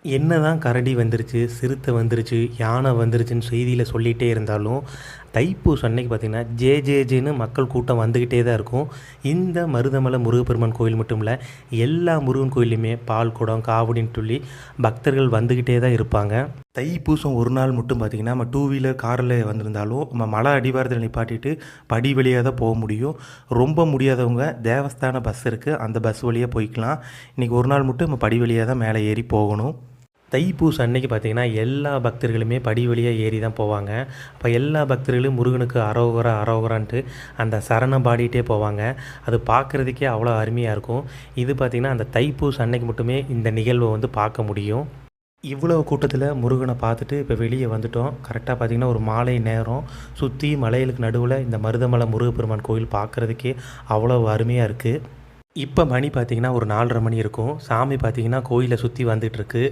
என்னதான் கரடி வந்துருச்சு, சிறுத்தை வந்துருச்சு, யானை வந்துருச்சுன்னு செய்தியில சொல்லிட்டே இருந்தாலும், தைப்பூசம் அன்னைக்கு பார்த்தீங்கன்னா, ஜே ஜே ஜேன்னு மக்கள் கூட்டம் வந்துக்கிட்டே தான் இருக்கும். இந்த மருதமலை முருகப்பெருமான் கோயில் மட்டும் இல்ல, எல்லா முருகன் கோயில்லையுமே பால் குடம், காவடின்னு சொல்லி பக்தர்கள் வந்துக்கிட்டே தான் இருப்பாங்க. தைப்பூசம் ஒரு நாள் மட்டும் பார்த்திங்கன்னா, நம்ம டூ வீலர், காரில் வந்திருந்தாலும் நம்ம மலை அடிவாரத்தில் நிப்பாட்டிட்டு படி வழியாக தான் போக முடியும். ரொம்ப முடியாதவங்க தேவஸ்தான பஸ் இருக்குது, அந்த பஸ் வழியாக போய்க்கலாம். இன்றைக்கி ஒரு நாள் மட்டும் நம்ம படி வழியாக தான் மேலே ஏறி போகணும். தைப்பூசம் அன்னைக்கு பார்த்திங்கன்னா எல்லா பக்தர்களுமே படி வழியாக ஏறி தான் போவாங்க. அப்போ எல்லா பக்தர்களும் முருகனுக்கு அரோகரா அரோகரான்ட்டு அந்த சரணம் பாடிட்டே போவாங்க. அது பார்க்குறதுக்கே அவ்வளோ அருமையாக இருக்கும். இது பார்த்திங்கன்னா அந்த தைப்பூசம் அன்னைக்கு மட்டுமே இந்த நிகழ்வை வந்து பார்க்க முடியும். இவ்வளோ கூட்டத்தில் முருகனை பார்த்துட்டு இப்போ வெளியே வந்துட்டோம். கரெக்டாக பார்த்திங்கன்னா ஒரு மாலை நேரம், சுற்றி மலைகளுக்கு நடுவில் இந்த மருதமலை முருகப்பெருமான் கோயில் பார்க்குறதுக்கே அவ்வளோ அருமையாக இருக்குது. இப்போ மணி பார்த்திங்கன்னா ஒரு 4:30 மணி இருக்கும். சாமி பார்த்திங்கன்னா கோயிலை சுற்றி வந்துட்டுருக்கு.